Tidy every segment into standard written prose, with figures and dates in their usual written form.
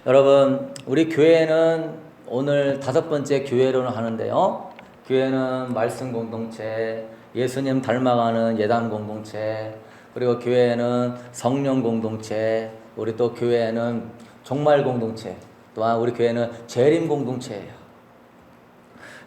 여러분, 우리 교회는 오늘 5번째 교회론을 하는데요. 교회는 말씀 공동체, 예수님 닮아가는 예담 공동체, 그리고 교회는 성령 공동체, 우리 또 교회는 종말 공동체, 또한 우리 교회는 재림 공동체예요.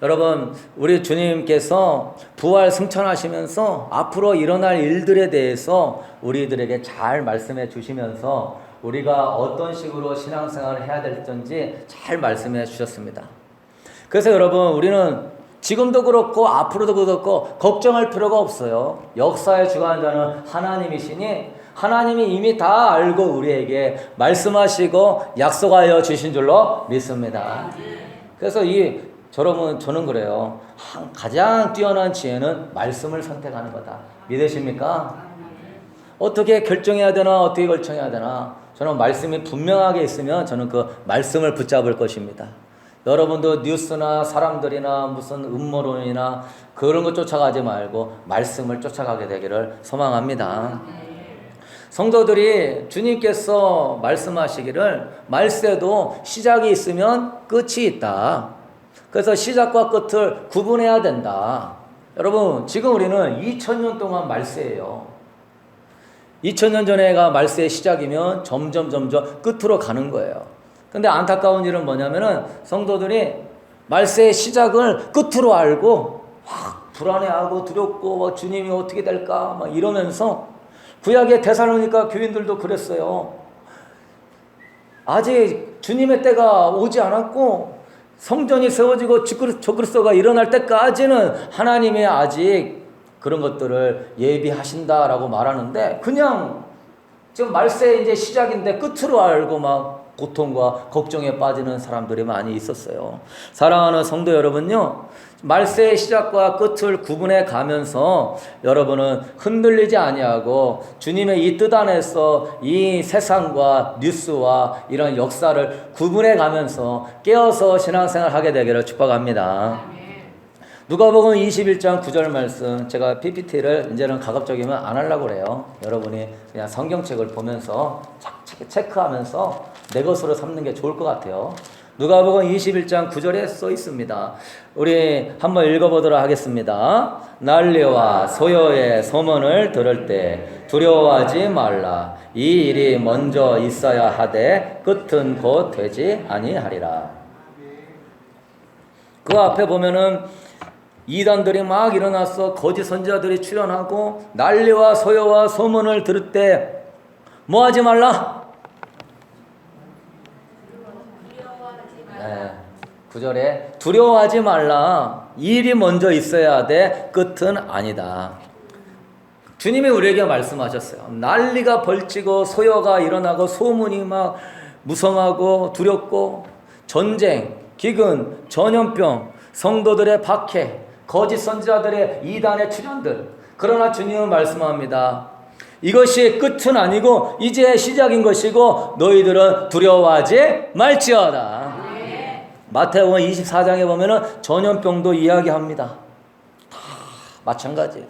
여러분, 우리 주님께서 부활 승천하시면서 앞으로 일어날 일들에 대해서 우리들에게 잘 말씀해 주시면서 우리가 어떤 식으로 신앙생활을 해야 될지 잘 말씀해 주셨습니다. 그래서 여러분, 우리는 지금도 그렇고 앞으로도 그렇고 걱정할 필요가 없어요. 역사의 주관자는 하나님이시니 하나님이 이미 다 알고 우리에게 말씀하시고 약속하여 주신 줄로 믿습니다. 그래서 저는 그래요. 가장 뛰어난 지혜는 말씀을 선택하는 거다. 믿으십니까? 어떻게 결정해야 되나, 어떻게 결정해야 되나. 저는 말씀이 분명하게 있으면 저는 그 말씀을 붙잡을 것입니다. 여러분도 뉴스나 사람들이나 무슨 음모론이나 그런 거 쫓아가지 말고 말씀을 쫓아가게 되기를 소망합니다. 성도들이 주님께서 말씀하시기를 말세도 시작이 있으면 끝이 있다. 그래서 시작과 끝을 구분해야 된다. 여러분, 지금 우리는 2000년 동안 말세예요. 2000년 전에가 말세의 시작이면 점점 끝으로 가는 거예요. 근데 안타까운 일은 뭐냐면은 성도들이 말세의 시작을 끝으로 알고 막 불안해하고 두렵고 막 주님이 어떻게 될까 막 이러면서 구약의 데살로니가 교인들도 그랬어요. 아직 주님의 때가 오지 않았고 성전이 세워지고 적그리스도가 일어날 때까지는 하나님이 아직 그런 것들을 예비하신다라고 말하는데 그냥 지금 말세의 이제 시작인데 끝으로 알고 막 고통과 걱정에 빠지는 사람들이 많이 있었어요. 사랑하는 성도 여러분요, 말세의 시작과 끝을 구분해 가면서 여러분은 흔들리지 아니하고 주님의 이 뜻 안에서 이 세상과 뉴스와 이런 역사를 구분해 가면서 깨어서 신앙생활 하게 되기를 축복합니다. 누가복음 21장 9절 말씀, 제가 PPT를 이제는 가급적이면 안 하려고 그래요. 여러분이 그냥 성경책을 보면서 체크하면서 내 것으로 삼는 게 좋을 것 같아요. 누가복음 21장 9절에 써 있습니다. 우리 한번 읽어보도록 하겠습니다. 난리와 소요의 소문을 들을 때 두려워하지 말라. 이 일이 먼저 있어야 하되 끝은 곧 되지 아니하리라. 그 앞에 보면은 이단들이 막 일어나서 거짓 선지자들이 출현하고 난리와 소요와 소문을 들을 때 뭐 하지 말라? 9절에 두려워하지 말라. 일이 먼저 있어야 돼. 끝은 아니다. 주님이 우리에게 말씀하셨어요. 난리가 벌치고 소요가 일어나고 소문이 막 무성하고 두렵고 전쟁, 기근, 전염병, 성도들의 박해, 거짓 선지자들의 이단의 출현들. 그러나 주님은 말씀합니다. 이것이 끝은 아니고 이제 시작인 것이고 너희들은 두려워하지 말지어다. 마태복음 24장에 보면은 전염병도 이야기합니다. 다 마찬가지예요.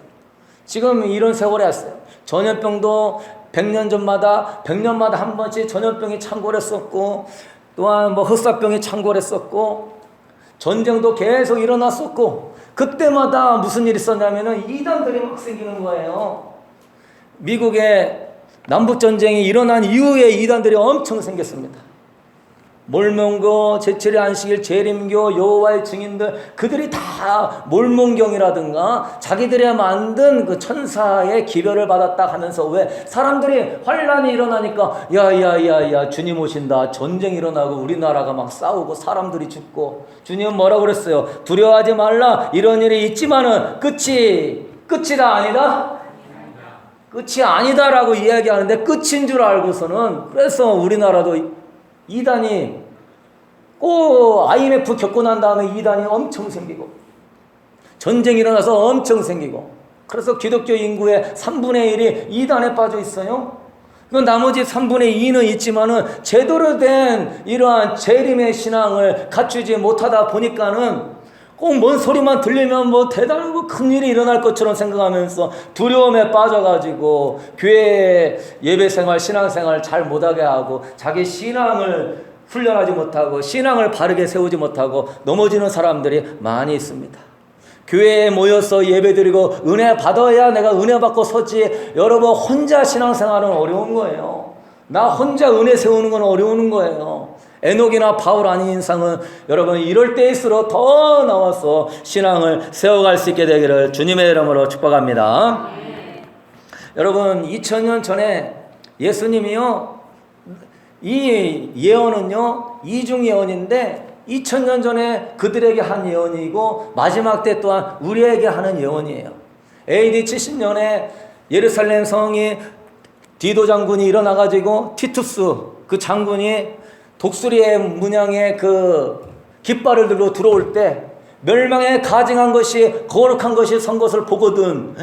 지금 이런 세월에 왔어요. 전염병도 100년마다 한 번씩 전염병이 창궐했었고 또한 흑사병이 창궐했었고 전쟁도 계속 일어났었고 그때마다 무슨 일이 있었냐면은 이단들이 막 생기는 거예요. 미국의 남북전쟁이 일어난 이후에 이단들이 엄청 생겼습니다. 몰몬교, 제7의 안식일, 재림교, 여호와의 증인들 그들이 다 몰몬경이라든가 자기들이 만든 그 천사의 기별을 받았다 하면서 왜 사람들이 환란이 일어나니까 야야야야 주님 오신다 전쟁 일어나고 우리나라가 막 싸우고 사람들이 죽고 주님은 뭐라고 그랬어요? 두려워하지 말라. 이런 일이 있지만은 끝이다 아니다? 끝이 아니다라고 이야기하는데 끝인 줄 알고서는 그래서 우리나라도 이단이 꼭 IMF 겪고 난 다음에 이단이 엄청 생기고 전쟁이 일어나서 엄청 생기고 그래서 기독교 인구의 3분의 1이 이단에 빠져 있어요. 나머지 3분의 2는 있지만은 제대로 된 이러한 재림의 신앙을 갖추지 못하다 보니까는 꼭 뭔 소리만 들리면 뭐 대단하고 큰일이 일어날 것처럼 생각하면서 두려움에 빠져가지고 교회 예배생활 신앙생활 잘 못하게 하고 자기 신앙을 훈련하지 못하고 신앙을 바르게 세우지 못하고 넘어지는 사람들이 많이 있습니다. 교회에 모여서 예배드리고 은혜 받아야 내가 은혜 받고 서지, 여러분 혼자 신앙생활은 어려운 거예요. 나 혼자 은혜 세우는 건 어려운 거예요. 에녹이나 바울 아닌 인상은 여러분 이럴 때일수록 더 나와서 신앙을 세워갈 수 있게 되기를 주님의 이름으로 축복합니다. 여러분 2000년 전에 예수님이요, 이 예언은요 이중 예언인데 2000년 전에 그들에게 한 예언이고 마지막 때 또한 우리에게 하는 예언이에요. AD 70년에 예루살렘 성이 디도 장군이 일어나가지고 티투스 그 장군이 독수리의 문양의 그 깃발을 들고 들어올 때 멸망에 가증한 것이 거룩한 것이 선 것을 보거든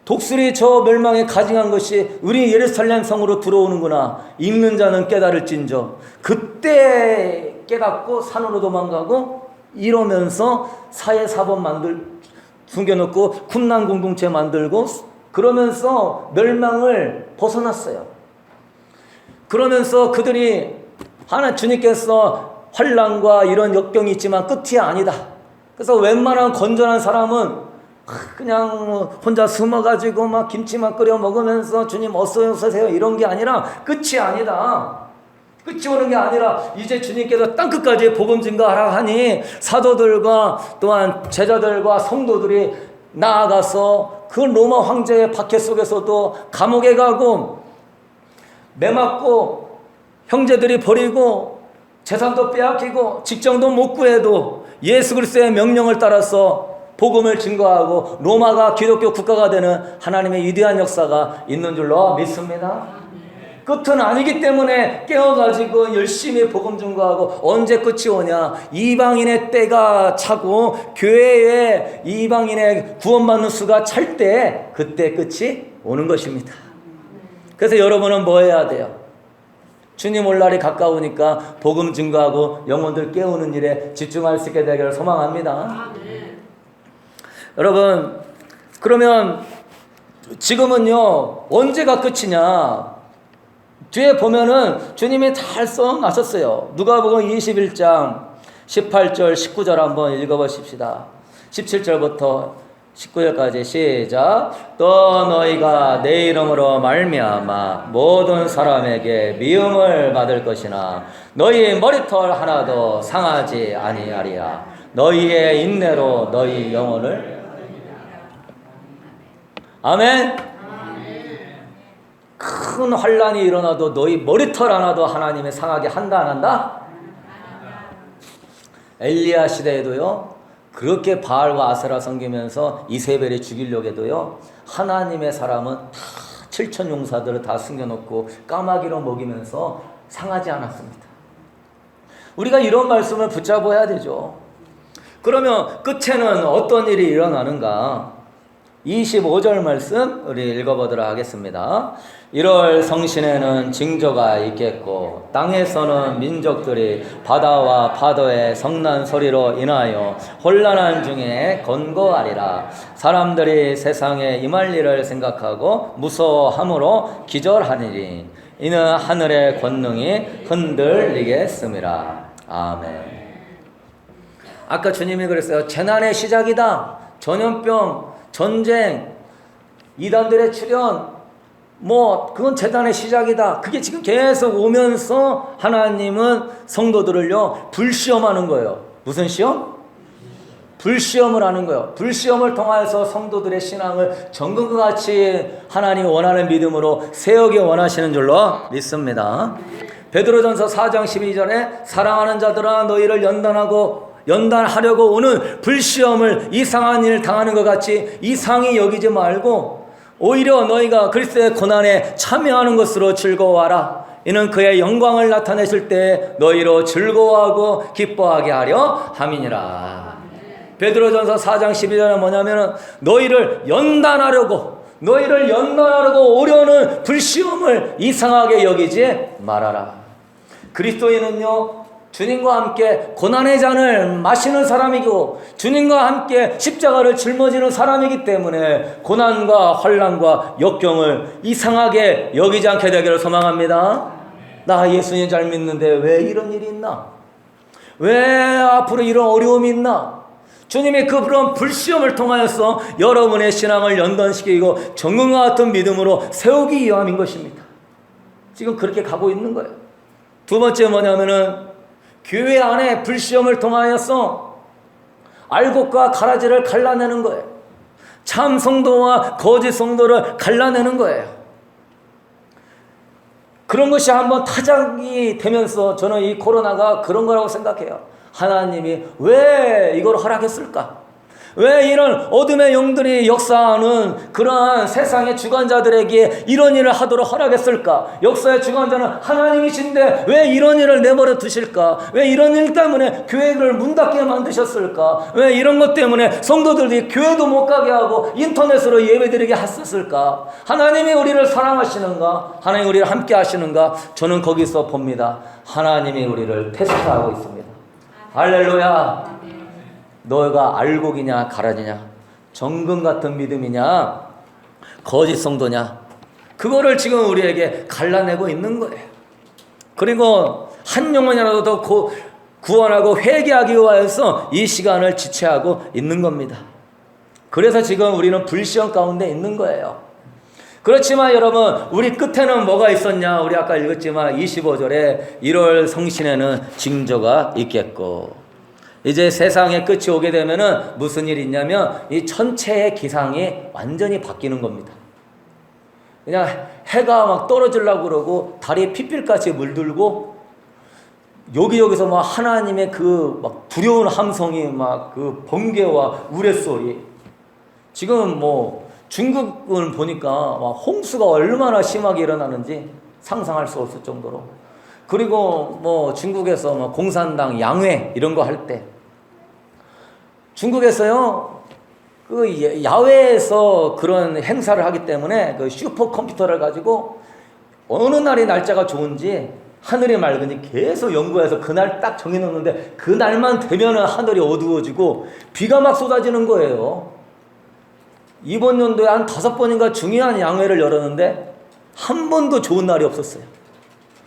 독수리 저 멸망에 가증한 것이 우리 예루살렘 성으로 들어오는구나. 읽는 자는 깨달을진저. 그때 깨닫고 산으로 도망가고 이러면서 사회사범 숨겨놓고 쿰난 공동체 만들고 그러면서 멸망을 벗어났어요. 그러면서 그들이 주님께서 환난과 이런 역병이 있지만 끝이 아니다. 그래서 웬만한 건전한 사람은 그냥 혼자 숨어가지고 막 김치만 끓여 먹으면서 주님 어서 오세요 이런 게 아니라 끝이 아니다. 끝이 오는 게 아니라 이제 주님께서 땅끝까지 복음 증거하라 하니 사도들과 또한 제자들과 성도들이 나아가서 그 로마 황제의 박해 속에서도 감옥에 가고 매 맞고 형제들이 버리고 재산도 빼앗기고 직장도 못 구해도 예수 그리스도의 명령을 따라서 복음을 증거하고 로마가 기독교 국가가 되는 하나님의 위대한 역사가 있는 줄로 믿습니다. 끝은 아니기 때문에 깨어가지고 열심히 복음 증거하고 언제 끝이 오냐. 이방인의 때가 차고 교회에 이방인의 구원받는 수가 찰 때 그때 끝이 오는 것입니다. 그래서 여러분은 뭐 해야 돼요? 주님 올 날이 가까우니까 복음 증거하고 영혼들 깨우는 일에 집중할 수 있게 되기를 소망합니다. 여러분 그러면 지금은요 언제가 끝이냐. 뒤에 보면은 주님이 잘 써놨었어요. 누가복음 21장 18절 19절 한번 읽어보십시다. 17절부터 19절까지 시작. 또 너희가 내 이름으로 말미암아 모든 사람에게 미움을 받을 것이나 너희 머리털 하나도 상하지 아니하리라. 너희의 인내로 너희 영혼을 아멘. 큰 환란이 일어나도 너희 머리털 하나도 하나님의 상하게 한다 안 한다? 엘리야 시대에도요 그렇게 바알과 아세라 섬기면서 이세벨이 죽이려고 해도요 하나님의 사람은 다 7천 용사들을 다 숨겨놓고 까마귀로 먹이면서 상하지 않았습니다. 우리가 이런 말씀을 붙잡아야 되죠. 그러면 끝에는 어떤 일이 일어나는가? 25절 말씀 우리 읽어보도록 하겠습니다. 1월 성신에는 징조가 있겠고 땅에서는 민족들이 바다와 파도의 성난 소리로 인하여 혼란한 중에 권고하리라. 사람들이 세상에 임할 일을 생각하고 무서워함으로 기절하니리. 이는 하늘의 권능이 흔들리겠음이라. 아멘. 아까 주님이 그랬어요. 재난의 시작이다. 전염병, 전쟁, 이단들의 출현, 그건 재난의 시작이다. 그게 지금 계속 오면서 하나님은 성도들을요 불시험하는 거예요. 무슨 시험? 불시험을 하는 거예요. 불시험을 통해서 성도들의 신앙을 정금과 같이 하나님이 원하는 믿음으로 세우기 원하시는 줄로 믿습니다. 베드로전서 4장 12절에 사랑하는 자들아 너희를 연단하려고 오는 불시험을 이상한 일을 당하는 것 같이 이상히 여기지 말고 오히려 너희가 그리스도의 고난에 참여하는 것으로 즐거워하라. 이는 그의 영광을 나타내실 때 너희로 즐거워하고 기뻐하게 하려 함이니라. 베드로전서 4장 12절은 뭐냐면은 너희를 연단하려고 오려는 불시험을 이상하게 여기지 말아라. 그리스도인은요 주님과 함께 고난의 잔을 마시는 사람이고 주님과 함께 십자가를 짊어지는 사람이기 때문에 고난과 환난과 역경을 이상하게 여기지 않게 되기를 소망합니다. 나 예수님 잘 믿는데 왜 이런 일이 있나? 왜 앞으로 이런 어려움이 있나? 주님이 그런 불시험을 통하여서 여러분의 신앙을 연단시키고 정금과 같은 믿음으로 세우기 위함인 것입니다. 지금 그렇게 가고 있는 거예요. 두 번째 뭐냐면은 교회 안에 불시험을 통하여서 알곡과 가라지를 갈라내는 거예요. 참 성도와 거짓 성도를 갈라내는 거예요. 그런 것이 한번 타작이 되면서 저는 이 코로나가 그런 거라고 생각해요. 하나님이 왜 이걸 허락했을까? 왜 이런 어둠의 영들이 역사하는 그러한 세상의 주관자들에게 이런 일을 하도록 허락했을까? 역사의 주관자는 하나님이신데 왜 이런 일을 내버려 두실까? 왜 이런 일 때문에 교회를 문 닫게 만드셨을까? 왜 이런 것 때문에 성도들이 교회도 못 가게 하고 인터넷으로 예배드리게 했었을까? 하나님이 우리를 사랑하시는가? 하나님이 우리를 함께 하시는가? 저는 거기서 봅니다. 하나님이 우리를 테스트하고 있습니다. 할렐루야. 너가 알곡이냐 가라지냐, 정금 같은 믿음이냐 거짓 성도냐, 그거를 지금 우리에게 갈라내고 있는 거예요. 그리고 한 영혼이라도 더 구원하고 회개하기 위해서 이 시간을 지체하고 있는 겁니다. 그래서 지금 우리는 불시험 가운데 있는 거예요. 그렇지만 여러분, 우리 끝에는 뭐가 있었냐? 우리 아까 읽었지만 25절에 1월 성신에는 징조가 있겠고, 이제 세상의 끝이 오게 되면은 무슨 일이 있냐면 이 전체의 기상이 완전히 바뀌는 겁니다. 그냥 해가 막 떨어지려고 그러고 달이 핏빛같이 물들고 여기저기서 막 하나님의 그 막 두려운 함성이 막 그 번개와 우레소리. 지금 뭐 중국을 보니까 막 홍수가 얼마나 심하게 일어나는지 상상할 수 없을 정도로. 그리고 뭐 중국에서 뭐 공산당 양회 이런 거 할 때 중국에서요, 그 야외에서 그런 행사를 하기 때문에 그 슈퍼컴퓨터를 가지고 어느 날이 날짜가 좋은지 하늘이 맑은지 계속 연구해서 그날 딱 정해놓는데 그날만 되면은 하늘이 어두워지고 비가 막 쏟아지는 거예요. 이번 연도에 한 5번인가 중요한 양회를 열었는데 한 번도 좋은 날이 없었어요.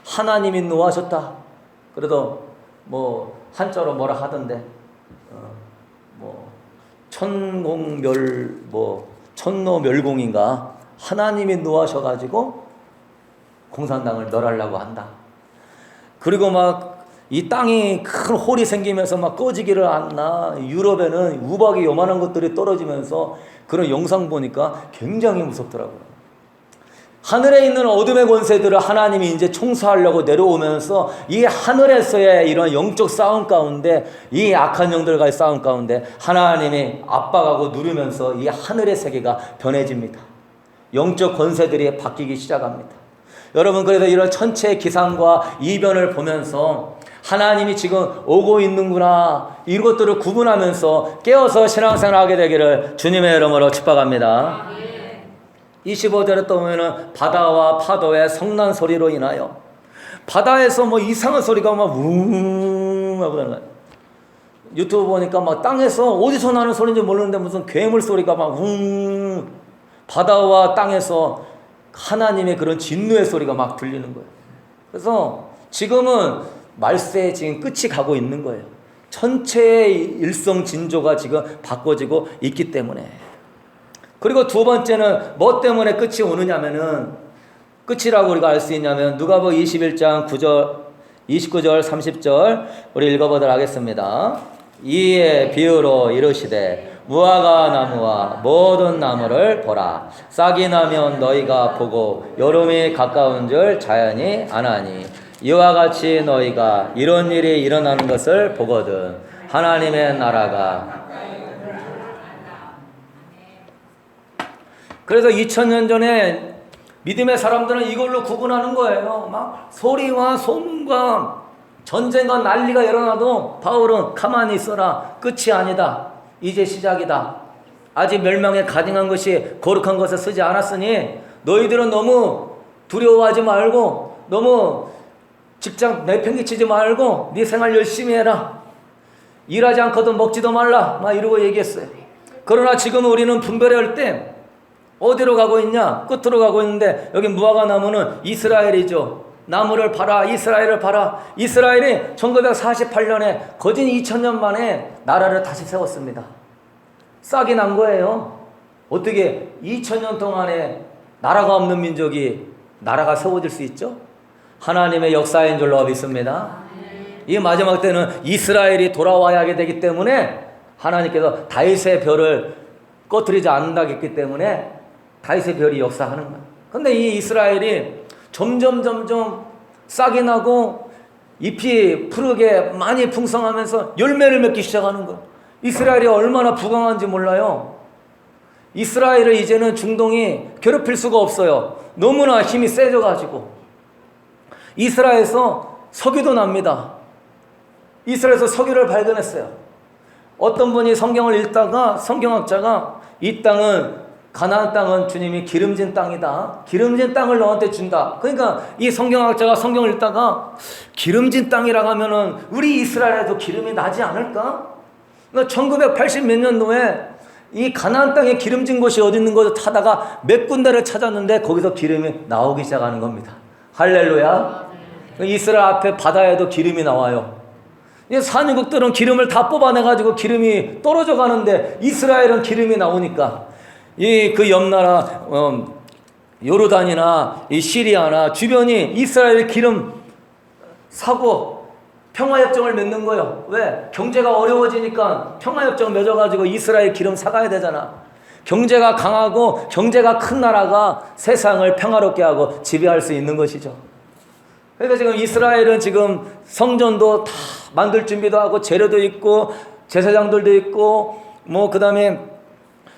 하나님이 노하셨다. 그래도 뭐 한자로 뭐라 하던데 천노멸공인가 하나님이 노하셔가지고 공산당을 멸하려고 한다. 그리고 막 이 땅이 큰 홀이 생기면서 막 꺼지기를 않나. 유럽에는 우박이 요만한 것들이 떨어지면서 그런 영상 보니까 굉장히 무섭더라고요. 하늘에 있는 어둠의 권세들을 하나님이 이제 총수하려고 내려오면서 이 하늘에서의 이런 영적 싸움 가운데, 이 악한 영들과의 싸움 가운데 하나님이 압박하고 누르면서 이 하늘의 세계가 변해집니다. 영적 권세들이 바뀌기 시작합니다. 여러분, 그래서 이런 천체의 기상과 이변을 보면서 하나님이 지금 오고 있는구나, 이것들을 구분하면서 깨어서 신앙생활을 하게 되기를 주님의 이름으로 축복합니다. 25절에 또 보면은 바다와 파도의 성난 소리로 인하여, 바다에서 뭐 이상한 소리가 막 웅 하고 나는 거예요. 유튜브 보니까 막 땅에서 어디서 나는 소리인지 모르는데 무슨 괴물 소리가 막 웅, 바다와 땅에서 하나님의 그런 진노의 소리가 막 들리는 거예요. 그래서 지금은 말세에 지금 끝이 가고 있는 거예요. 전체의 일성진조가 지금 바꿔지고 있기 때문에. 그리고 두 번째는 뭐 때문에 끝이 오느냐면은, 끝이라고 우리가 알 수 있냐면 누가복음 21장 29절 30절 우리 읽어보도록 하겠습니다. 이에 비유로 이르시되 무화과 나무와 모든 나무를 보라. 싹이 나면 너희가 보고 여름이 가까운 줄 자연히 아나니 이와 같이 너희가 이런 일이 일어나는 것을 보거든 하나님의 나라가. 그래서 2000년 전에 믿음의 사람들은 이걸로 구분하는 거예요. 막 소리와 소문과 전쟁과 난리가 일어나도 바울은 가만히 있어라. 끝이 아니다. 이제 시작이다. 아직 멸망에 가증한 것이 거룩한 것을 쓰지 않았으니 너희들은 너무 두려워하지 말고, 너무 직장 내팽개치지 말고 네 생활 열심히 해라. 일하지 않고도 먹지도 말라. 막 이러고 얘기했어요. 그러나 지금 우리는 분별할 때 어디로 가고 있냐? 끝으로 가고 있는데, 여기 무화과 나무는 이스라엘이죠. 나무를 봐라, 이스라엘을 봐라. 이스라엘이 1948년에 거진 2000년 만에 나라를 다시 세웠습니다. 싹이 난 거예요. 어떻게 2000년 동안에 나라가 없는 민족이 나라가 세워질 수 있죠? 하나님의 역사인 줄로 믿습니다. 이 마지막 때는 이스라엘이 돌아와야 하게 되기 때문에 하나님께서 다윗의 별을 꺼뜨리지 않는다고 했기 때문에 다윗의 별이 역사하는 거예요. 근데 이 이스라엘이 점점 싹이 나고 잎이 푸르게 많이 풍성하면서 열매를 맺기 시작하는 거예요. 이스라엘이 얼마나 부강한지 몰라요. 이스라엘을 이제는 중동이 괴롭힐 수가 없어요. 너무나 힘이 세져가지고. 이스라엘에서 석유도 납니다. 이스라엘에서 석유를 발견했어요. 어떤 분이 성경을 읽다가 성경학자가 이 땅은 가나안 땅은 주님이 기름진 땅이다. 기름진 땅을 너한테 준다. 그러니까 이 성경학자가 성경을 읽다가 기름진 땅이라고 하면은 우리 이스라엘에도 기름이 나지 않을까? 그러니까 1980 몇 년도에 이 가나안 땅에 기름진 곳이 어디 있는 것을 타다가 몇 군데를 찾았는데 거기서 기름이 나오기 시작하는 겁니다. 할렐루야. 이스라엘 앞에 바다에도 기름이 나와요. 산유국들은 기름을 다 뽑아내가지고 기름이 떨어져 가는데 이스라엘은 기름이 나오니까 그 옆나라 요르단이나 이 시리아나 주변이 이스라엘 기름 사고 평화협정을 맺는 거예요. 왜? 경제가 어려워지니까 평화협정 맺어가지고 이스라엘 기름 사가야 되잖아. 경제가 강하고 경제가 큰 나라가 세상을 평화롭게 하고 지배할 수 있는 것이죠. 그러니까 지금 이스라엘은 지금 성전도 다 만들 준비도 하고 재료도 있고 제사장들도 있고 그 다음에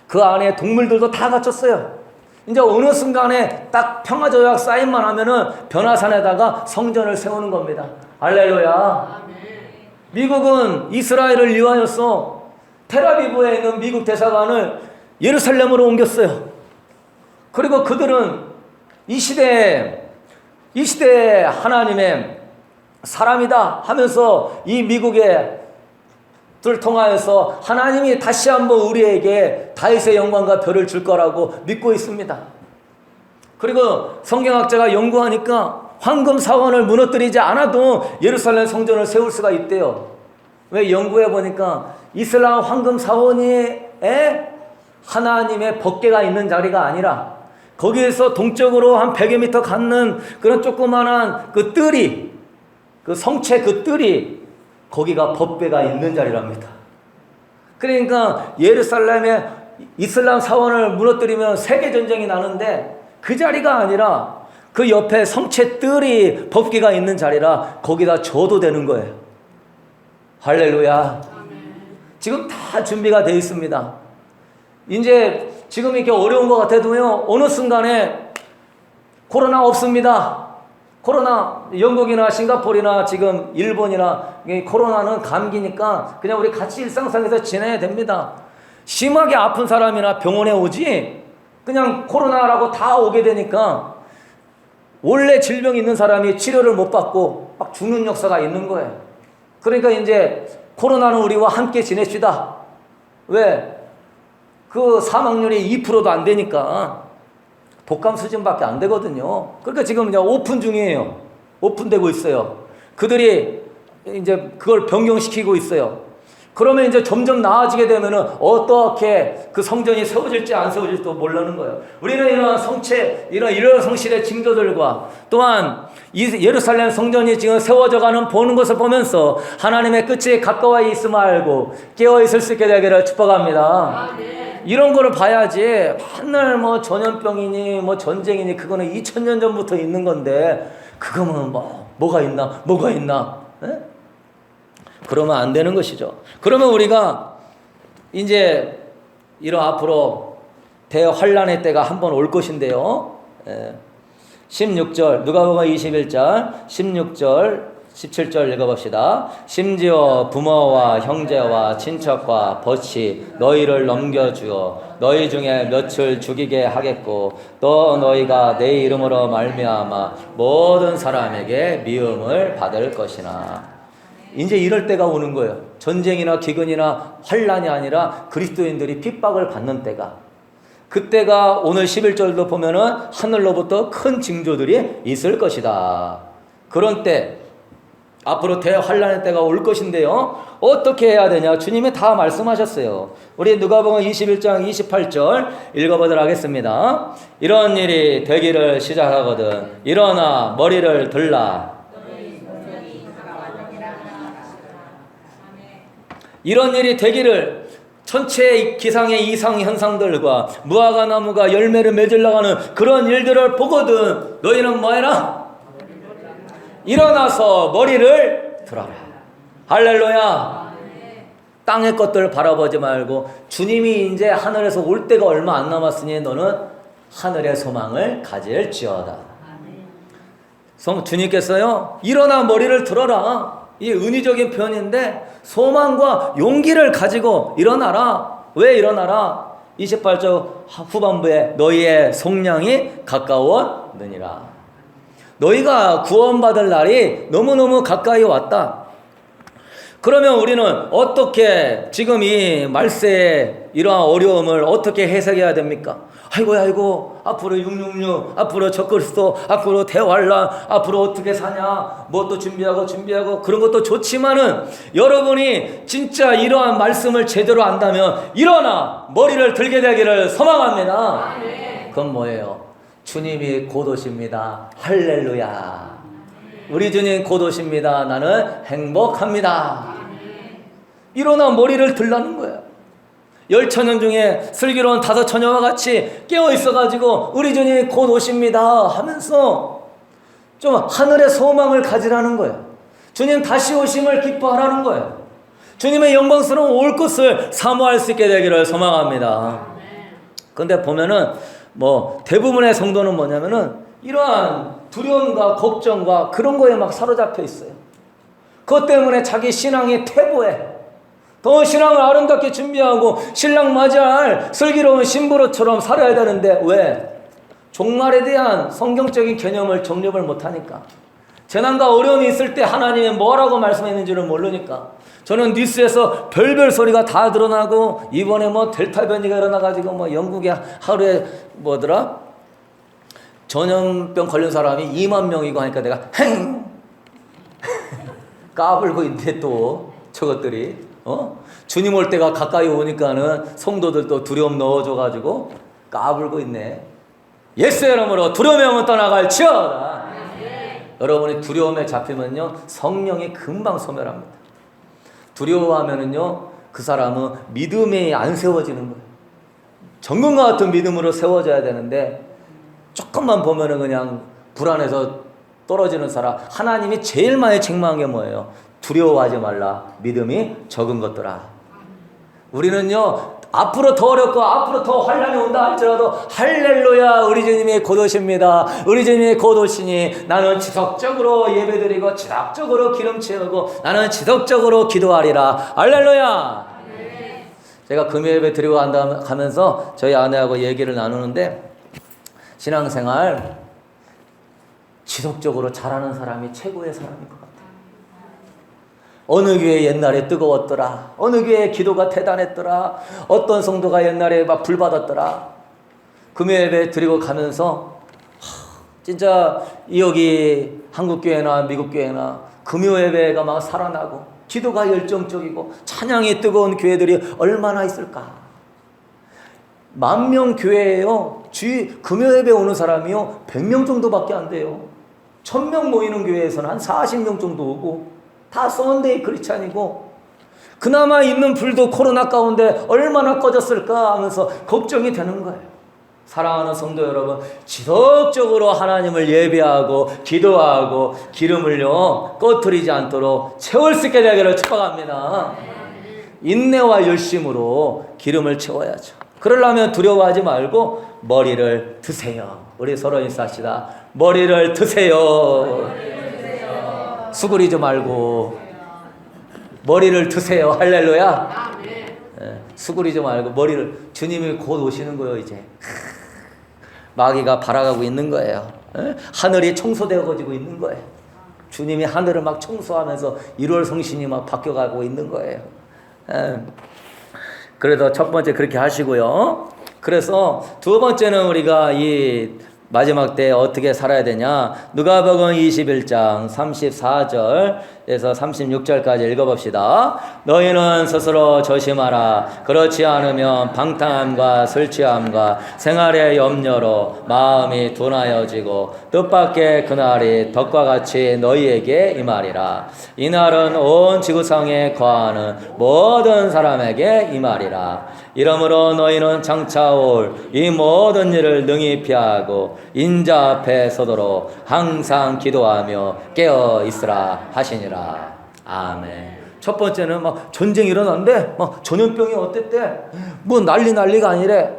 그 안에 동물들도 다 갖췄어요. 이제 어느 순간에 딱 평화조약 사인만 하면은 변화산에다가 성전을 세우는 겁니다. 할렐루야. 미국은 이스라엘을 위하여서 텔아비브에 있는 미국 대사관을 예루살렘으로 옮겼어요. 그리고 그들은 이 시대에 하나님의 사람이다 하면서 이 미국의 들 통하여서 하나님이 다시 한번 우리에게 다윗의 영광과 별을 줄 거라고 믿고 있습니다. 그리고 성경학자가 연구하니까 황금 사원을 무너뜨리지 않아도 예루살렘 성전을 세울 수가 있대요. 왜? 연구해 보니까 이슬람 황금 사원이 하나님의 법궤가 있는 자리가 아니라 거기에서 동쪽으로 한 100여 미터 갖는 그런 조그만한 그 뜰이, 그 성체 그 뜰이 거기가 법궤가 있는 자리랍니다. 그러니까 예루살렘에 이슬람 사원을 무너뜨리면 세계전쟁이 나는데 그 자리가 아니라 그 옆에 성체 뜰이 법궤가 있는 자리라 거기다 줘도 되는 거예요. 할렐루야. 지금 다 준비가 되어 있습니다. 이제 지금 이렇게 어려운 것 같아도요, 어느 순간에 코로나 없습니다. 코로나, 영국이나 싱가포르나 지금 일본이나 코로나는 감기니까 그냥 우리 같이 일상생활에서 지내야 됩니다. 심하게 아픈 사람이나 병원에 오지 그냥 코로나라고 다 오게 되니까 원래 질병이 있는 사람이 치료를 못 받고 막 죽는 역사가 있는 거예요. 그러니까 이제 코로나는 우리와 함께 지냅시다. 왜? 그 사망률이 2%도 안 되니까 독감 수준밖에 안 되거든요. 그러니까 지금 이제 오픈 중이에요. 오픈되고 있어요. 그들이 이제 그걸 변경시키고 있어요. 그러면 이제 점점 나아지게 되면은 어떻게 그 성전이 세워질지 안 세워질지도 모르는 거예요. 우리는 이러한 성체, 이러한 성실의 징조들과 또한 이 예루살렘 성전이 지금 세워져가는 보는 것을 보면서 하나님의 끝이 가까워 있음을 알고 깨어 있을 수 있게 되기를 축복합니다. 이런 거를 봐야지 맨날 전염병이니 전쟁이니 그거는 2000년 전부터 있는 건데 그거는 뭐가 있나 에? 그러면 안 되는 것이죠. 그러면 우리가 이제 이런 앞으로 대환란의 때가 한번 올 것인데요. 16절 누가복음 21장 16절 17절 읽어봅시다. 심지어 부모와 형제와 친척과 벗이 너희를 넘겨주어 너희 중에 몇을 죽이게 하겠고 또 너희가 내 이름으로 말미암아 모든 사람에게 미움을 받을 것이나. 이제 이럴 때가 오는 거예요. 전쟁이나 기근이나 환란이 아니라 그리스도인들이 핍박을 받는 때가. 그때가 오늘 11절도 보면은 하늘로부터 큰 징조들이 있을 것이다. 그런 때 앞으로 대환란의 때가 올 것인데요. 어떻게 해야 되냐? 주님이 다 말씀하셨어요. 우리 누가복음 21장 28절 읽어보도록 하겠습니다. 이런 일이 되기를 시작하거든 일어나 머리를 들라. 이런 일이 되기를, 천체 기상의 이상 현상들과 무화과 나무가 열매를 맺으려고 하는 그런 일들을 보거든 너희는 뭐해라? 일어나서 머리를 들어라. 할렐루야. 땅의 것들을 바라보지 말고 주님이 이제 하늘에서 올 때가 얼마 안 남았으니 너는 하늘의 소망을 가질지어다. 주님께서요, 일어나 머리를 들어라. 이 은유적인 표현인데 소망과 용기를 가지고 일어나라. 왜 일어나라? 28절 후반부에 너희의 속량이 가까웠느니라. 너희가 구원받을 날이 너무너무 가까이 왔다. 그러면 우리는 어떻게 지금 이 말세의 이러한 어려움을 어떻게 해석해야 됩니까? 아이고 앞으로 666, 앞으로 적그리스도, 앞으로 대환란, 앞으로 어떻게 사냐, 뭐 또 준비하고 그런 것도 좋지만은 여러분이 진짜 이러한 말씀을 제대로 안다면 일어나 머리를 들게 되기를 소망합니다. 그건 뭐예요? 주님이 곧 오십니다. 할렐루야. 우리 주님 곧 오십니다. 나는 행복합니다. 일어나 머리를 들라는 거예요. 10처녀 중에 슬기로운 5처녀와 같이 깨어 있어가지고 우리 주님이 곧 오십니다 하면서 좀 하늘의 소망을 가지라는 거예요. 주님 다시 오심을 기뻐하라는 거예요. 주님의 영광스러운 올 것을 사모할 수 있게 되기를 소망합니다. 근데 보면은 뭐 대부분의 성도는 뭐냐면은 이러한 두려움과 걱정과 그런 거에 막 사로잡혀 있어요. 그것 때문에 자기 신앙이 퇴보해. 더 신앙을 아름답게 준비하고 신랑 맞이할 슬기로운 신부로처럼 살아야 되는데 왜? 종말에 대한 성경적인 개념을 정립을 못하니까. 재난과 어려움이 있을 때 하나님이 뭐라고 말씀했는지를 모르니까. 저는 뉴스에서 별별 소리가 다 드러나고 이번에 뭐 델타 변이가 일어나가지고 뭐 영국에 하루에 뭐더라? 전염병 걸린 사람이 2만 명이고 하니까 내가 행 까불고 있는데 또 저것들이 주님 올 때가 가까이 오니까는 성도들도 두려움 넣어줘가지고 까불고 있네. 예수의 이름으로 두려움은 떠나갈지어다. 여러분이 두려움에 잡히면요 성령이 금방 소멸합니다. 두려워하면은요 그 사람은 믿음이 안 세워지는 거예요. 정금과 같은 믿음으로 세워져야 되는데 조금만 보면은 그냥 불안해서 떨어지는 사람. 하나님이 제일 많이 책망한 게 뭐예요? 두려워하지 말라. 믿음이 적은 것들아. 우리는요 앞으로 더 어렵고 앞으로 더 환란이 온다 할지라도 할렐루야 우리 주님이 곧 오십니다. 우리 주님이 곧 오시니 나는 지속적으로 예배드리고 지속적으로 기름 채우고 나는 지속적으로 기도하리라. 할렐루야. 제가 금요예배 드리고 가면서 저희 아내하고 얘기를 나누는데 신앙생활 지속적으로 잘하는 사람이 최고의 사람인 것 같아요. 어느 교회 옛날에 뜨거웠더라. 어느 교회 기도가 대단했더라. 어떤 성도가 옛날에 막 불받았더라. 금요예배 드리고 가면서 진짜 여기 한국교회나 미국교회나 금요예배가 막 살아나고 기도가 열정적이고 찬양이 뜨거운 교회들이 얼마나 있을까. 10,000명 교회에요. 금요예배 오는 사람이요 100명 정도밖에 안 돼요. 1,000명 모이는 교회에서는 한 40명 정도 오고 다 썬데이 크리스찬이고 그나마 있는 불도 코로나 가운데 얼마나 꺼졌을까 하면서 걱정이 되는 거예요. 사랑하는 성도 여러분, 지속적으로 하나님을 예배하고 기도하고 기름을요 꺼트리지 않도록 채울 수 있게 되기를 축복합니다. 인내와 열심으로 기름을 채워야죠. 그러려면 두려워하지 말고 머리를 드세요. 우리 서로 인사합시다. 머리를 드세요. 수그리지 말고 머리를 드세요. 할렐루야. 수그리지 말고 머리를. 주님이 곧 오시는 거예요. 이제 마귀가 바라가고 있는 거예요. 하늘이 청소되어지고 있는 거예요. 주님이 하늘을 막 청소하면서 1월 성신이 막 바뀌어가고 있는 거예요. 그래서 첫 번째 그렇게 하시고요. 그래서 두 번째는 우리가 이 마지막 때에 어떻게 살아야 되냐? 누가복음 21장 34절에서 36절까지 읽어봅시다. 너희는 스스로 조심하라. 그렇지 않으면 방탕함과 술 취함과 생활의 염려로 마음이 둔하여지고 뜻밖의 그날이 덕과 같이 너희에게 임하리라. 이날은 온 지구상에 거하는 모든 사람에게 임하리라. 이러므로 너희는 장차 올 이 모든 일을 능히 피하고 인자 앞에 서도록 항상 기도하며 깨어 있으라 하시니라. 아멘. 첫 번째는 막 전쟁이 일어났는데 막 전염병이 어땠대? 뭐 난리가 아니래.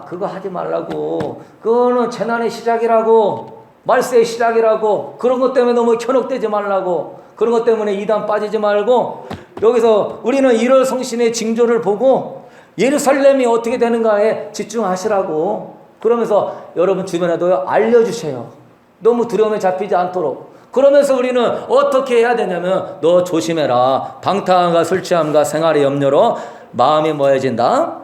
그거 하지 말라고. 그거는 재난의 시작이라고. 말세의 시작이라고. 그런 것 때문에 너무 현혹되지 말라고. 그런 것 때문에 이단 빠지지 말고. 여기서 우리는 1월 성신의 징조를 보고 예루살렘이 어떻게 되는가에 집중하시라고. 그러면서 여러분 주변에도 알려주세요. 너무 두려움에 잡히지 않도록. 그러면서 우리는 어떻게 해야 되냐면 너 조심해라. 방탕함과 술 취함과 생활의 염려로 마음이 뭐해진다?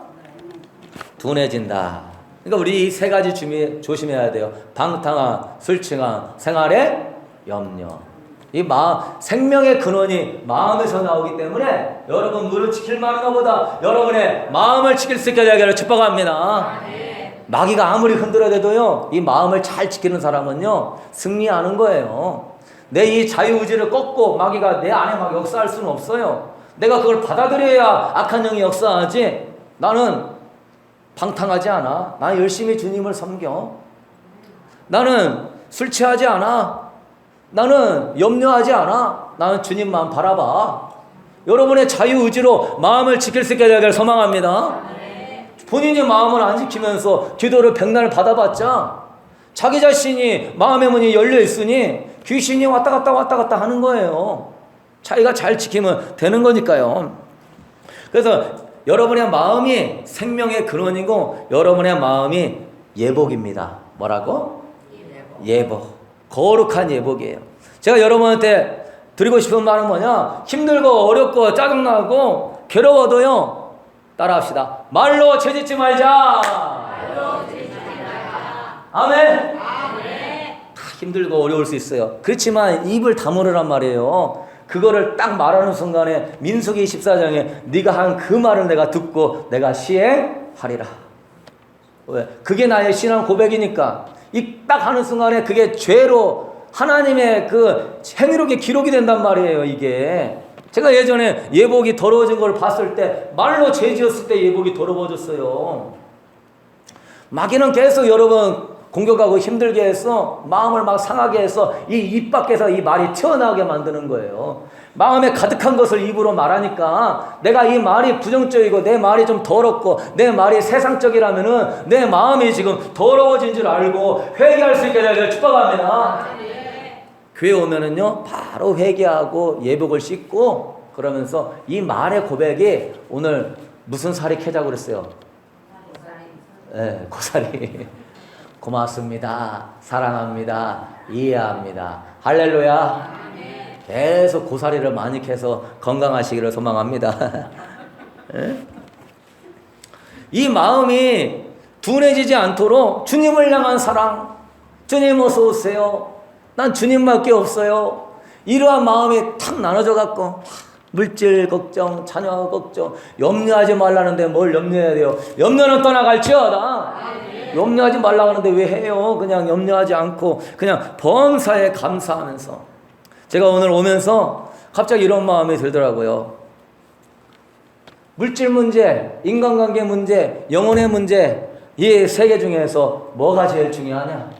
둔해진다. 그러니까 우리 이 세 가지 조심해야 돼요. 방탕함, 술 취함, 생활의 염려. 이 생명의 근원이 마음에서 나오기 때문에 여러분 무릇 지킬 만한 것보다 여러분의 마음을 지킬 수 있게 되기를 축복합니다. 마귀가 아무리 흔들어대도요, 이 마음을 잘 지키는 사람은요 승리하는 거예요. 내 이 자유의지를 꺾고 마귀가 내 안에 막 역사할 수는 없어요. 내가 그걸 받아들여야 악한 영이 역사하지. 나는 방탕하지 않아. 나는 열심히 주님을 섬겨. 나는 술 취하지 않아. 나는 염려하지 않아. 나는 주님만 바라봐. 여러분의 자유의지로 마음을 지킬 수 있게 되기를 소망합니다. 본인이 마음을 안 지키면서 기도를 백날 받아봤자 자기 자신이 마음의 문이 열려 있으니 귀신이 왔다 갔다 하는 거예요. 자기가 잘 지키면 되는 거니까요. 그래서 여러분의 마음이 생명의 근원이고 여러분의 마음이 예복입니다. 뭐라고? 예복. 거룩한 예복이에요. 제가 여러분한테 드리고 싶은 말은 뭐냐? 힘들고 어렵고 짜증나고 괴로워도요. 따라합시다. 말로 죄짓지 말자. 아멘. 다 힘들고 어려울 수 있어요. 그렇지만 입을 다물으란 말이에요. 그거를 딱 말하는 순간에 민수기 14장에 네가 한 그 말을 내가 듣고 내가 시행하리라. 왜? 그게 나의 신앙 고백이니까. 이 딱 하는 순간에 그게 죄로 하나님의 그 행위록에 기록이 된단 말이에요. 이게 제가 예전에 예복이 더러워진 걸 봤을 때 말로 죄 지었을 때 예복이 더러워졌어요. 마귀는 계속 여러분 공격하고 힘들게 해서 마음을 막 상하게 해서 이 입 밖에서 이 말이 튀어나오게 만드는 거예요. 마음에 가득한 것을 입으로 말하니까 내가 이 말이 부정적이고 내 말이 좀 더럽고 내 말이 세상적이라면은 내 마음이 지금 더러워진 줄 알고 회개할 수 있게 되기를 축복합니다. 교회 오면은요 바로 회개하고 예복을 씻고 그러면서 이 말의 고백이 오늘 무슨 살이 캐자고 그랬어요? 네, 고사리. 고맙습니다. 사랑합니다. 이해합니다. 할렐루야. 계속 고사리를 많이 캐서 건강하시기를 소망합니다. 이 마음이 둔해지지 않도록 주님을 향한 사랑. 주님 어서 오세요. 난 주님밖에 없어요. 이러한 마음이 탁 나눠져 갖고 물질 걱정, 자녀 걱정, 염려하지 말라는데 뭘 염려해야 돼요? 염려는 떠나갈지어다. 염려하지 말라 하는데 왜 해요? 그냥 염려하지 않고 그냥 범사에 감사하면서. 제가 오늘 오면서 갑자기 이런 마음이 들더라고요. 물질 문제, 인간관계 문제, 영혼의 문제, 이 세 개 중에서 뭐가 제일 중요하냐?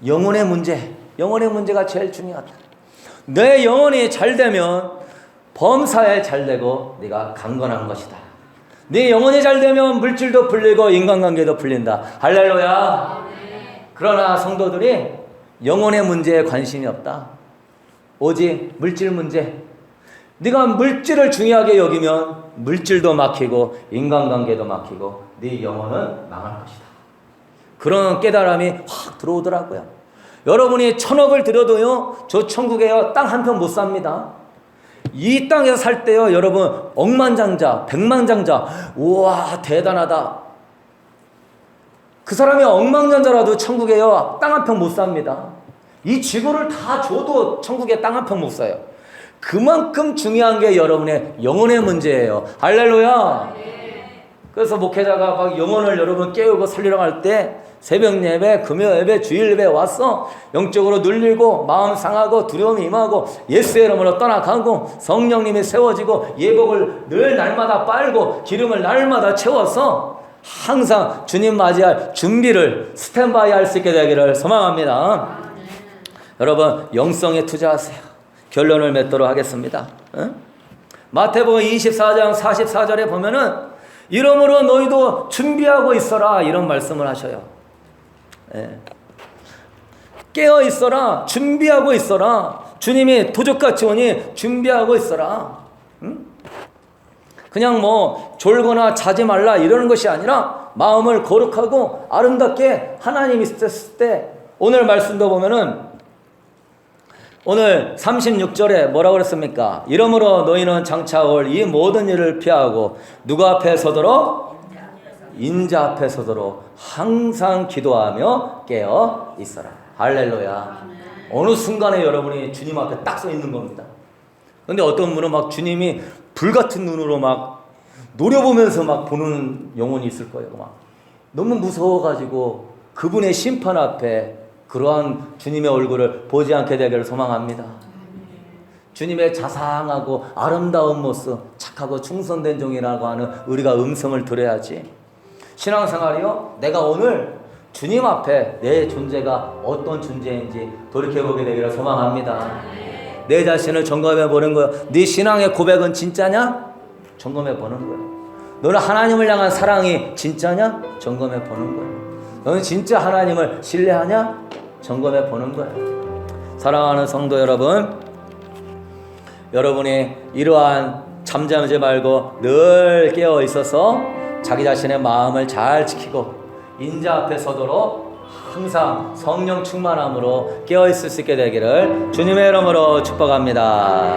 영혼의 문제, 영혼의 문제가 제일 중요하다. 내 영혼이 잘 되면 범사에 잘 되고 네가 강건한 것이다. 네 영혼이 잘 되면 물질도 풀리고 인간관계도 풀린다. 할렐루야. 그러나 성도들이 영혼의 문제에 관심이 없다. 오직 물질 문제. 네가 물질을 중요하게 여기면 물질도 막히고 인간관계도 막히고 네 영혼은 망할 것이다. 그런 깨달음이 확 들어오더라고요. 여러분이 1,000억을 들여도요 저 천국에요 땅 한 편 못 삽니다. 이 땅에서 살 때요 여러분 억만장자 백만장자 우와 대단하다 그 사람이 억만장자라도 천국에요 땅 한 평 못 삽니다. 이 지구를 다 줘도 천국에 땅 한 평 못 사요. 그만큼 중요한 게 여러분의 영혼의 문제예요. 할렐루야. 그래서 목회자가 막 영혼을 여러분 깨우고 살리러 갈 때 새벽 예배, 금요 예배, 주일 예배 와서 영적으로 눌리고 마음 상하고 두려움이 임하고 예수의 이름으로 떠나가고 성령님이 세워지고 예복을 늘 날마다 빨고 기름을 날마다 채워서 항상 주님 맞이할 준비를 스탠바이 할 수 있게 되기를 소망합니다. 여러분 영성에 투자하세요. 결론을 맺도록 하겠습니다. 마태복음 24장 44절에 보면은 이러므로 너희도 준비하고 있어라 이런 말씀을 하셔요. 깨어 있어라, 준비하고 있어라. 주님이 도적같이 오니 준비하고 있어라. 그냥 뭐 졸거나 자지 말라 이러는 것이 아니라 마음을 거룩하고 아름답게 하나님이 있었을 때 오늘 말씀도 보면은 오늘 36절에 뭐라고 그랬습니까? 이러므로 너희는 장차 올 이 모든 일을 피하고 누가 앞에 서도록? 인자 앞에 서도록 항상 기도하며 깨어 있어라. 할렐루야. 어느 순간에 여러분이 주님 앞에 딱 서 있는 겁니다. 근데 어떤 분은 막 주님이 불같은 눈으로 막 노려보면서 막 보는 영혼이 있을 거예요. 막 너무 무서워가지고 그분의 심판 앞에 그러한 주님의 얼굴을 보지 않게 되기를 소망합니다. 주님의 자상하고 아름다운 모습, 착하고 충성된 종이라고 하는 우리가 음성을 들어야지. 신앙생활이요, 내가 오늘 주님 앞에 내 존재가 어떤 존재인지 돌이켜보게 되기를 소망합니다. 내 자신을 점검해 보는 거예요. 네 신앙의 고백은 진짜냐? 점검해 보는 거예요. 너는 하나님을 향한 사랑이 진짜냐? 점검해 보는 거예요. 너는 진짜 하나님을 신뢰하냐? 점검해 보는 거예요. 사랑하는 성도 여러분, 여러분이 이러한 잠잠하지 말고 늘 깨어 있어서 자기 자신의 마음을 잘 지키고 인자 앞에 서도록 항상 성령 충만함으로 깨어 있을 수 있게 되기를 주님의 이름으로 축복합니다.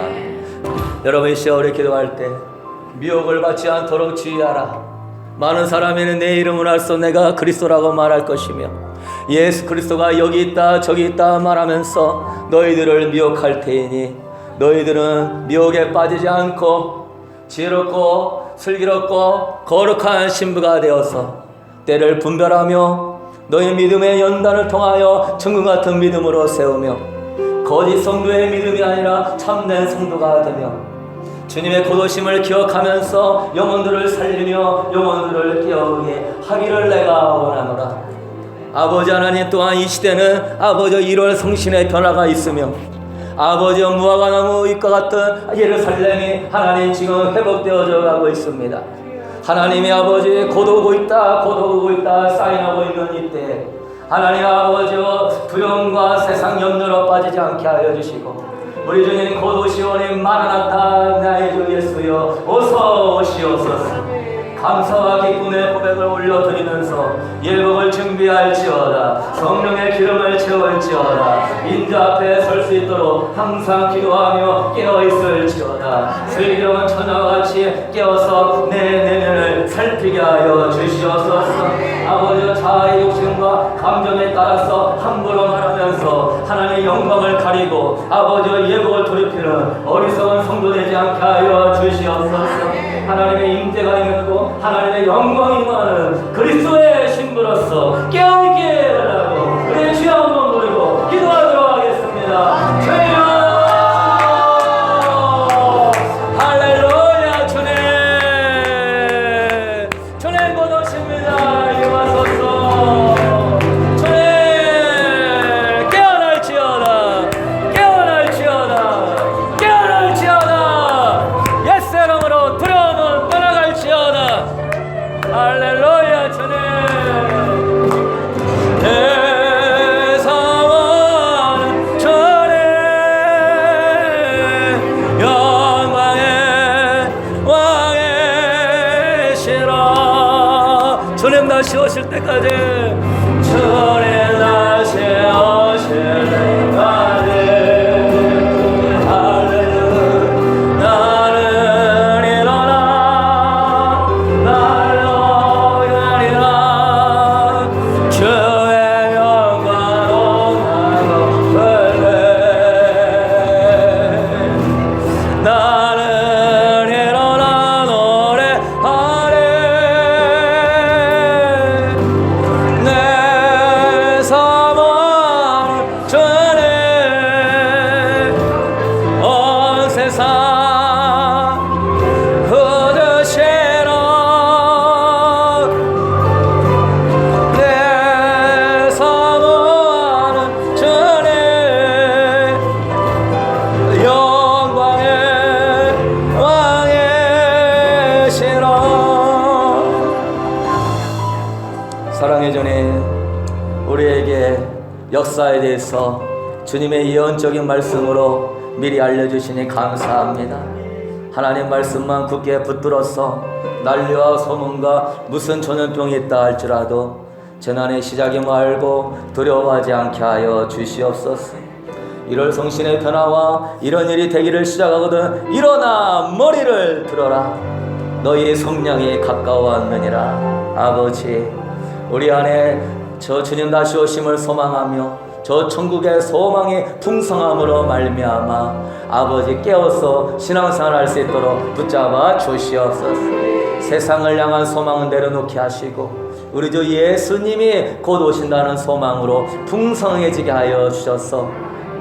여러분 이 시간에 기도할 때 미혹을 받지 않도록 주의하라. 많은 사람에는 내 이름을 알소 내가 그리스도라고 말할 것이며 예수 그리스도가 여기 있다 저기 있다 말하면서 너희들을 미혹할 테이니 너희들은 미혹에 빠지지 않고 지혜롭고 슬기롭고 거룩한 신부가 되어서 때를 분별하며 너희 믿음의 연단을 통하여 천국 같은 믿음으로 세우며 거짓 성도의 믿음이 아니라 참된 성도가 되며 주님의 고도심을 기억하면서 영혼들을 살리며 영혼들을 깨우게 하기를 내가 원하노라. 아버지 하나님 또한 이 시대는 아버지 1월 성신의 변화가 있으며 아버지 무화과나무 잎과 같은 예루살렘이 하나님 지금 회복되어져 가고 있습니다. 하나님이 아버지 곧오고 있다 사인하고 있는 이때 하나님 아버지와 두려움과 세상 염려로 빠지지 않게 하여 주시고 우리 주님 곧 오시오니 마라나타 나의 주 예수여 어서 오시옵소서. 감사와 기쁨의 고백을 올려드리면서 예복을 준비할지어다. 성령의 기름을 채울지어다. 인자 앞에 설 수 있도록 항상 기도하며 깨어있을지어다. 슬기로운 처녀같이 깨어서 내 내면을 살피게 하여 주시옵소서. 아버지와 자아의 욕심과 감정에 따라서 함부로 말하면서 하나님의 영광을 가리고 아버지와 예복을 돌이키는 어리석은 성도 되지 않게 하여 주시옵소서. 하나님의 임재가 임하고 하나님의 영광이 임하는 그리스도의 신부로서 깨어있게 해달라고 우리의 주여 한번 부르고 기도하도록 하겠습니다. 주여 할렐루야. 주님 곧 오십니다. 이리 와소서. 주님 깨어날지어다. 예수 이름으로 두려움은 떠나갈지어다. 할렐루야. 주님 내 사원 주님 영광의 왕의 시라. 주님 다시 오실 때까지 주님 다시 오실 때까지 나는 일어나 노래하리. 내 삶은 주님 온 세상 거두시라. 내 삶은 주님 영광의 왕이시라. 사랑의 주님, 우리에게 역사에 대해서 주님의 예언적인 말씀으로 미리 알려주시니 감사합니다. 하나님 말씀만 굳게 붙들어서 난리와 소문과 무슨 전염병이 있다 할지라도 재난의 시작임을 알고 두려워하지 않게 하여 주시옵소서. 1월 성신의 변화와 이런 일이 되기를 시작하거든 일어나 머리를 들어라. 너희의 성령이 가까워왔느니라. 아버지, 우리 안에 저 주님 다시 오심을 소망하며 저 천국의 소망이 풍성함으로 말미암아 아버지 깨어서 신앙생활 할 수 있도록 붙잡아 주시옵소서. 세상을 향한 소망은 내려놓게 하시고 우리 주 예수님이 곧 오신다는 소망으로 풍성해지게 하여 주셔서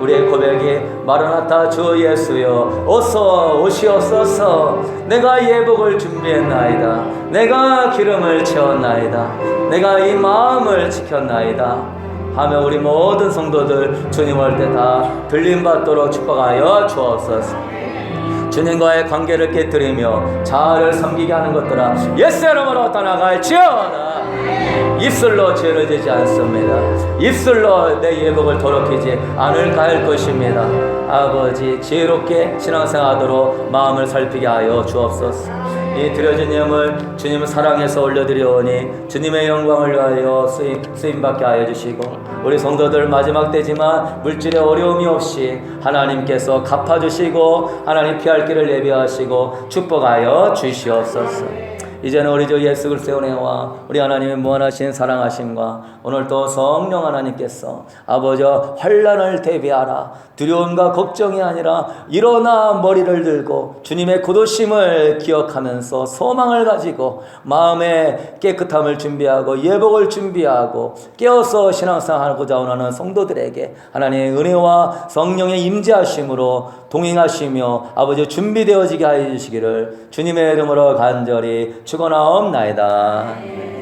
우리의 고백이 마르나타 주 예수여 어서 오시옵소서. 내가 예복을 준비했나이다. 내가 기름을 채웠나이다. 내가 이 마음을 지켰나이다 하며 우리 모든 성도들 주님 올 때 다 들림받도록 축복하여 주옵소서. 주님과의 관계를 깨뜨리며 자아를 섬기게 하는 것들아 예수 이름으로 떠나갈지어다. 입술로 죄를 지지 않습니다. 입술로 내 예복을 더럽히지 않을까 할 것입니다. 아버지, 지혜롭게 신앙생활하도록 마음을 살피게 하여 주옵소서. 이 드려진 예물 주님을 사랑해서 올려드려오니 주님의 영광을 위하여 쓰임받게 하여 주시고 우리 성도들 마지막 때지만 물질의 어려움이 없이 하나님께서 갚아주시고 하나님 피할 길을 예비하시고 축복하여 주시옵소서. 이제는 우리 주 예수 그리스도의 은혜와 우리 하나님의 무한하신 사랑하심과 오늘 또 성령 하나님께서 아버지 환난을 대비하라. 두려움과 걱정이 아니라 일어나 머리를 들고 주님의 굳으심을 기억하면서 소망을 가지고 마음의 깨끗함을 준비하고 예복을 준비하고 깨어서 신앙생활하고자 원하는 성도들에게 하나님의 은혜와 성령의 임재하심으로 동행하시며 아버지 준비되어지게 하여 주시기를 주님의 이름으로 간절히 축원하옵나이다.